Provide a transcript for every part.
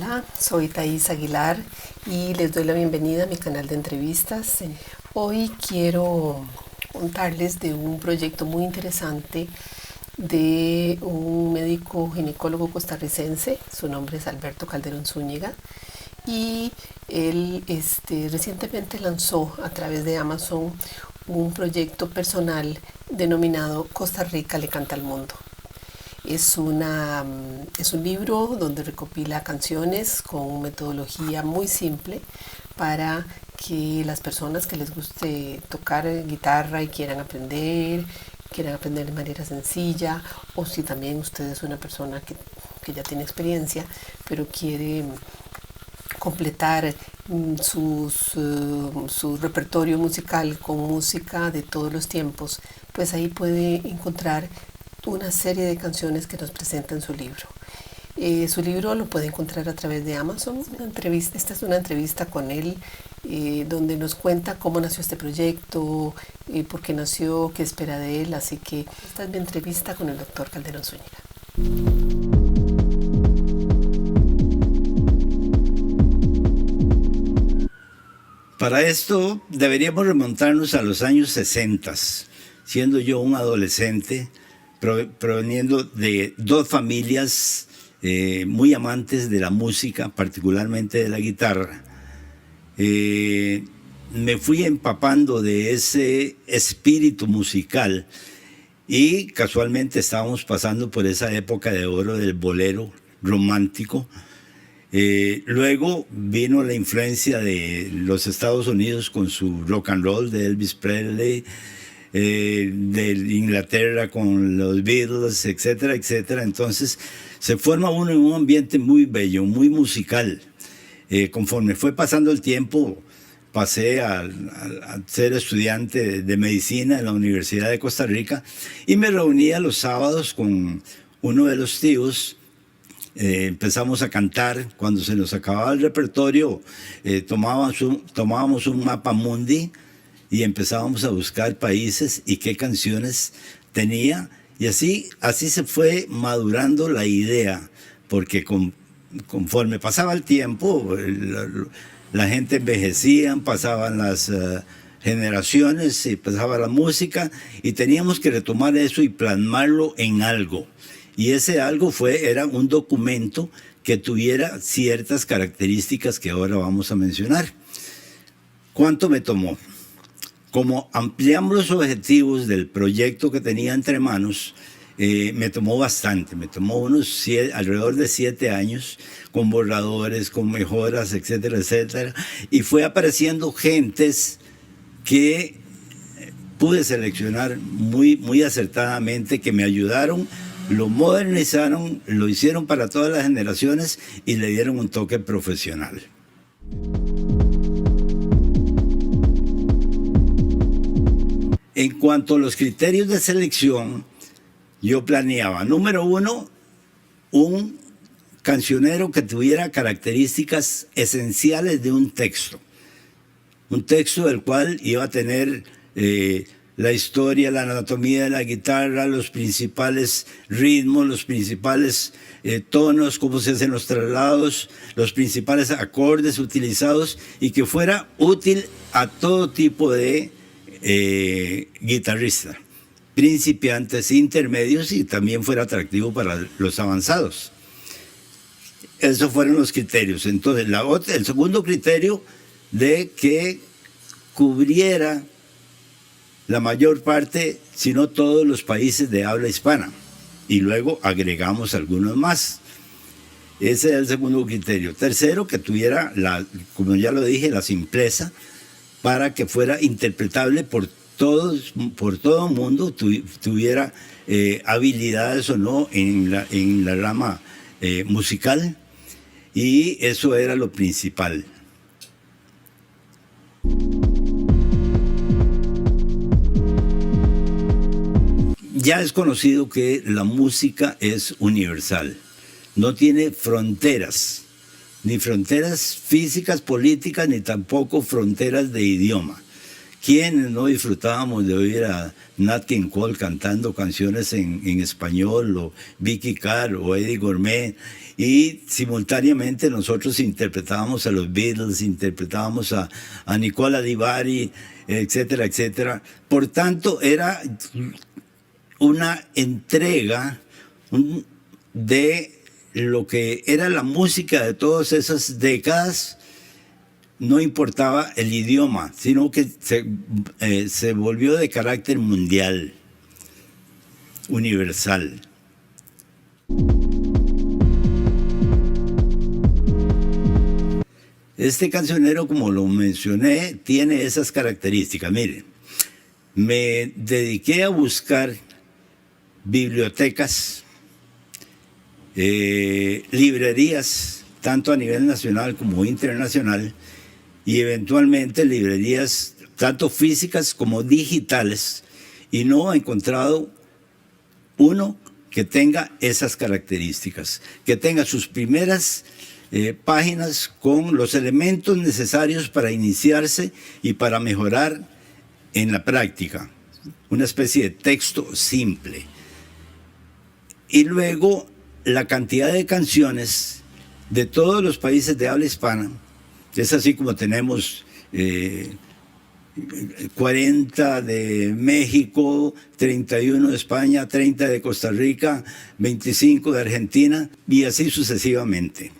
Hola, soy Thais Aguilar y les doy la bienvenida a mi canal de entrevistas. Hoy quiero contarles de un proyecto muy interesante de un médico ginecólogo costarricense. Su nombre es Alberto Calderón Zúñiga y él recientemente lanzó a través de Amazon un proyecto personal denominado Costa Rica le canta al mundo. Es un libro donde recopila canciones con metodología muy simple para que las personas que les guste tocar guitarra y quieran aprender de manera sencilla, o si también usted es una persona que ya tiene experiencia, pero quiere completar su repertorio musical con música de todos los tiempos, pues ahí puede encontrar una serie de canciones que nos presenta en su libro. Su libro lo puede encontrar a través de Amazon. Esta es una entrevista con él donde nos cuenta cómo nació este proyecto, por qué nació, qué espera de él. Así que esta es mi entrevista con el doctor Calderón Zúñiga. Para esto deberíamos remontarnos a los años 60, siendo yo un adolescente, proveniendo de dos familias muy amantes de la música, particularmente de la guitarra. Me fui empapando de ese espíritu musical y casualmente estábamos pasando por esa época de oro del bolero romántico. Luego vino la influencia de los Estados Unidos con su rock and roll de Elvis Presley, de Inglaterra con los Beatles, etcétera, etcétera. Entonces se forma uno en un ambiente muy bello, muy musical. Conforme fue pasando el tiempo, pasé a ser estudiante de medicina en la Universidad de Costa Rica y me reunía los sábados con uno de los tíos. Empezamos a cantar. Cuando se nos acababa el repertorio, tomábamos un mapa mundi y empezábamos a buscar países y qué canciones tenía, y así se fue madurando la idea, porque conforme pasaba el tiempo, la gente envejecía, pasaban las generaciones y pasaba la música, y teníamos que retomar eso y plasmarlo en algo. Y ese algo era un documento que tuviera ciertas características que ahora vamos a mencionar. ¿Cuánto me tomó? Como ampliamos los objetivos del proyecto que tenía entre manos, me tomó bastante. Me tomó alrededor de 7 años, con borradores, con mejoras, etcétera, etcétera. Y fue apareciendo gentes que pude seleccionar muy, muy acertadamente, que me ayudaron, lo modernizaron, lo hicieron para todas las generaciones y le dieron un toque profesional. En cuanto a los criterios de selección, yo planeaba, número 1, un cancionero que tuviera características esenciales de un texto. Un texto del cual iba a tener la historia, la anatomía de la guitarra, los principales ritmos, los principales tonos, cómo se hacen los traslados, los principales acordes utilizados, y que fuera útil a todo tipo de guitarrista, principiantes, intermedios, y también fuera atractivo para los avanzados. Esos fueron los criterios. Entonces, el segundo criterio, de que cubriera la mayor parte, si no todos los países de habla hispana, y luego agregamos algunos más. Ese es el segundo criterio. Tercero, que tuviera, como ya lo dije, la simpleza, para que fuera interpretable por todo el mundo, tuviera habilidades o no en la rama musical, y eso era lo principal. Ya es conocido que la música es universal, no tiene fronteras, ni fronteras físicas, políticas, ni tampoco fronteras de idioma. ¿Quiénes no disfrutábamos de oír a Nat King Cole cantando canciones en español, o Vicky Carr o Eddie Gourmet? Y simultáneamente nosotros interpretábamos a los Beatles, interpretábamos a Nicola Di Bari, etcétera, etcétera. Por tanto, era una entrega de lo que era la música de todas esas décadas. No importaba el idioma, sino que se volvió de carácter mundial, universal. Este cancionero, como lo mencioné, tiene esas características. Miren, me dediqué a buscar bibliotecas, librerías, tanto a nivel nacional como internacional, y eventualmente librerías tanto físicas como digitales, y no he encontrado uno que tenga esas características, que tenga sus primeras páginas con los elementos necesarios para iniciarse y para mejorar en la práctica, una especie de texto simple. Y luego la cantidad de canciones de todos los países de habla hispana. Es así como tenemos 40 de México, 31 de España, 30 de Costa Rica, 25 de Argentina, y así sucesivamente.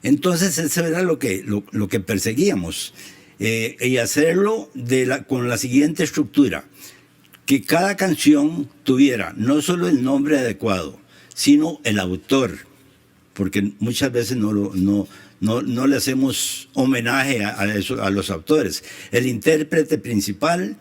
Entonces eso era lo que perseguíamos, y hacerlo con la siguiente estructura: que cada canción tuviera no solo el nombre adecuado, sino el autor, porque muchas veces no le hacemos homenaje a los autores. El intérprete principal,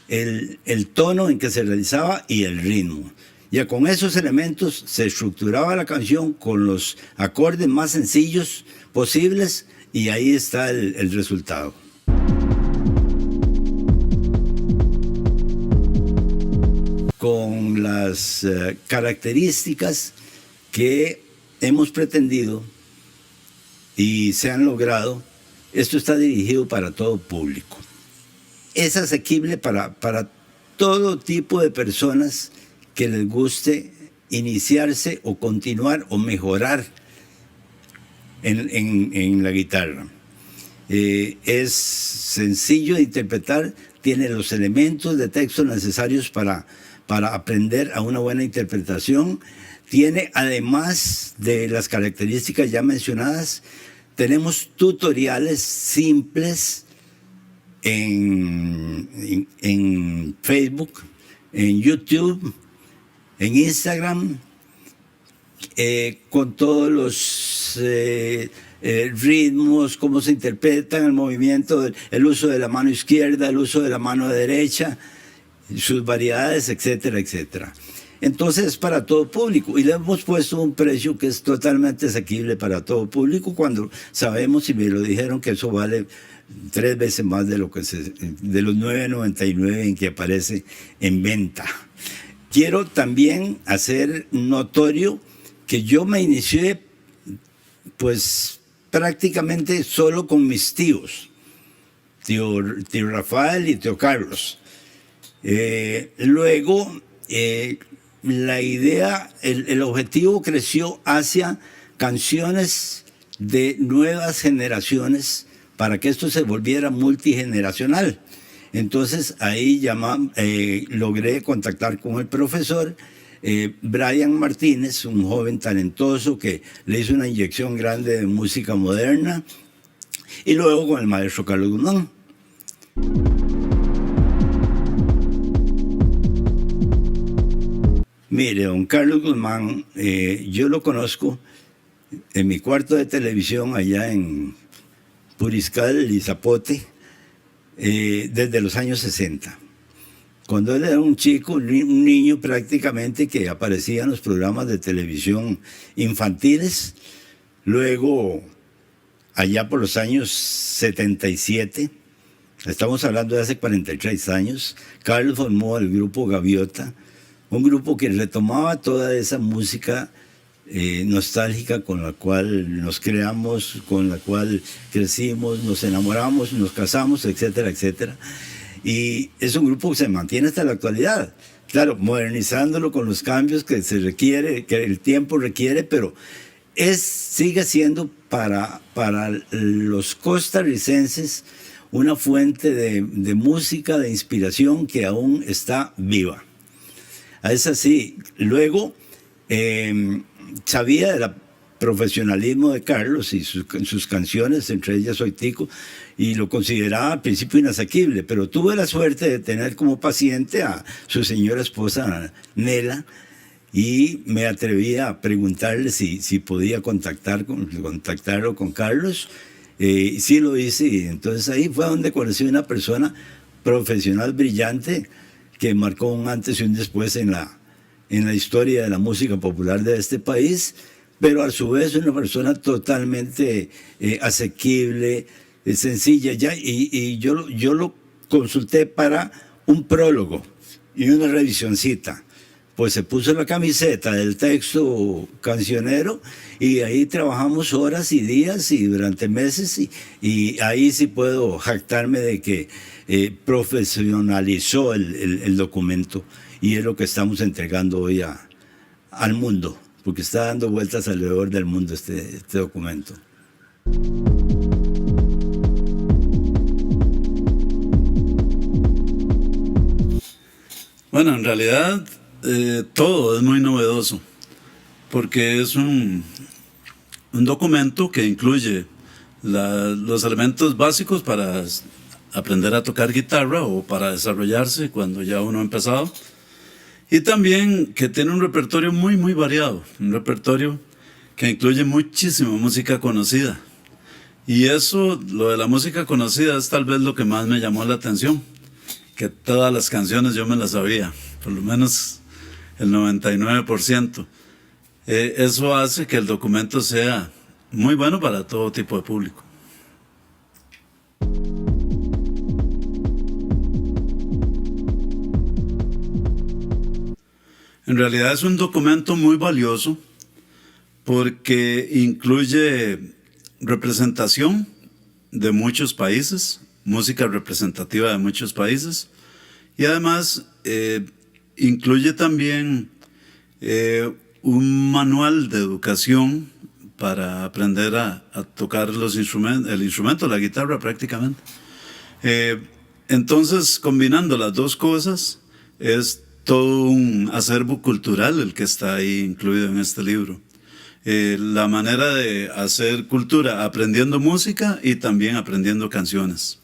el tono en que se realizaba y el ritmo. Ya con esos elementos se estructuraba la canción con los acordes más sencillos posibles, y ahí está el resultado. Con las características que hemos pretendido y se han logrado, esto está dirigido para todo público. Es asequible para todo tipo de personas que les guste iniciarse o continuar o mejorar en la guitarra. Es sencillo de interpretar, tiene los elementos de texto necesarios para aprender a una buena interpretación. Tiene, además de las características ya mencionadas, tenemos tutoriales simples en Facebook, en YouTube, en Instagram, con todos los ritmos, cómo se interpretan, el movimiento, el uso de la mano izquierda, el uso de la mano derecha, sus variedades, etcétera, etcétera. Entonces es para todo público, y le hemos puesto un precio que es totalmente asequible para todo público, cuando sabemos, y me lo dijeron, que eso vale 3 veces más de los $9.99 en que aparece en venta. Quiero también hacer notorio que yo me inicié pues prácticamente solo con mis tíos, tío Rafael y tío Carlos. Luego la idea, el objetivo creció hacia canciones de nuevas generaciones, para que esto se volviera multigeneracional. Entonces ahí logré contactar con el profesor Brian Martínez, un joven talentoso que le hizo una inyección grande de música moderna, y luego con el maestro Carlos Guzmán. Mire, don Carlos Guzmán, yo lo conozco en mi cuarto de televisión allá en Puriscal y Zapote, desde los años 60. Cuando él era un chico, un niño prácticamente, que aparecía en los programas de televisión infantiles. Luego, allá por los años 77, estamos hablando de hace 43 años, Carlos formó el grupo Gaviota, un grupo que retomaba toda esa música nostálgica con la cual nos creamos, con la cual crecimos, nos enamoramos, nos casamos, etcétera, etcétera. Y es un grupo que se mantiene hasta la actualidad. Claro, modernizándolo con los cambios que se requiere, que el tiempo requiere, pero sigue siendo para los costarricenses una fuente de música, de inspiración que aún está viva. Es así. Luego, sabía del profesionalismo de Carlos y sus canciones, entre ellas Soy Tico, y lo consideraba al principio inasequible, pero tuve la suerte de tener como paciente a su señora esposa Nela, y me atreví a preguntarle si podía contactarlo con Carlos, y sí lo hice, y entonces ahí fue donde conocí a una persona profesional brillante que marcó un antes y un después en la historia de la música popular de este país, pero a su vez una persona totalmente asequible, sencilla, y yo lo consulté para un prólogo y una revisioncita. Pues se puso la camiseta del texto cancionero y ahí trabajamos horas y días y durante meses, y ahí sí puedo jactarme de que profesionalizó el documento, y es lo que estamos entregando hoy al mundo, porque está dando vueltas alrededor del mundo este documento. Bueno, en realidad todo es muy novedoso, porque es un documento que incluye los elementos básicos para aprender a tocar guitarra o para desarrollarse cuando ya uno ha empezado, y también que tiene un repertorio muy muy variado, un repertorio que incluye muchísima música conocida, y eso, lo de la música conocida, es tal vez lo que más me llamó la atención, que todas las canciones yo me las sabía, por lo menos el 99%. Eso hace que el documento sea muy bueno para todo tipo de público. En realidad es un documento muy valioso porque incluye representación de muchos países, música representativa de muchos países, y además incluye también un manual de educación para aprender a tocar el instrumento, la guitarra prácticamente. Entonces, combinando las dos cosas, es todo un acervo cultural el que está ahí incluido en este libro. La manera de hacer cultura aprendiendo música y también aprendiendo canciones.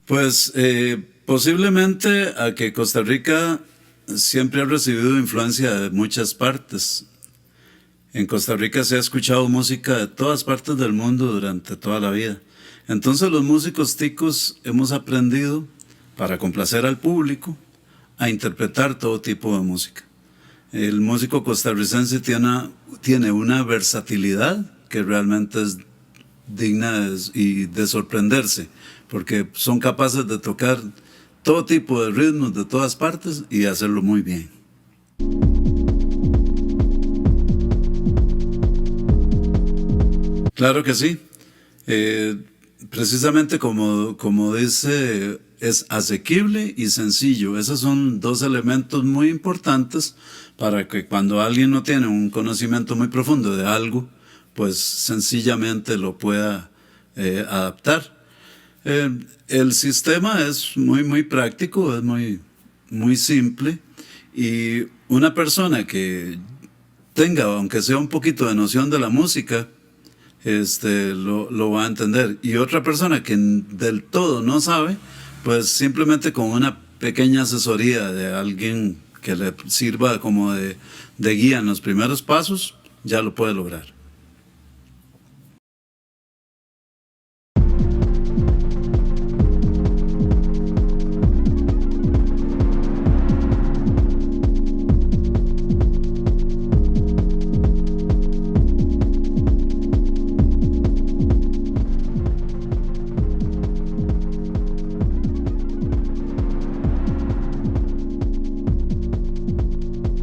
Pues posiblemente a que Costa Rica siempre ha recibido influencia de muchas partes. En Costa Rica se ha escuchado música de todas partes del mundo durante toda la vida. Entonces los músicos ticos hemos aprendido, para complacer al público, a interpretar todo tipo de música. El músico costarricense tiene una versatilidad que realmente es digna de sorprenderse, porque son capaces de tocar todo tipo de ritmos de todas partes y hacerlo muy bien. Claro que sí. Precisamente como dice, es asequible y sencillo. Esos son dos elementos muy importantes para que cuando alguien no tiene un conocimiento muy profundo de algo, pues sencillamente lo pueda adaptar. El sistema es muy muy práctico, es muy simple, y una persona que tenga, aunque sea un poquito de noción de la música, lo va a entender. Y otra persona que del todo no sabe, pues simplemente con una pequeña asesoría de alguien que le sirva como de guía en los primeros pasos, ya lo puede lograr.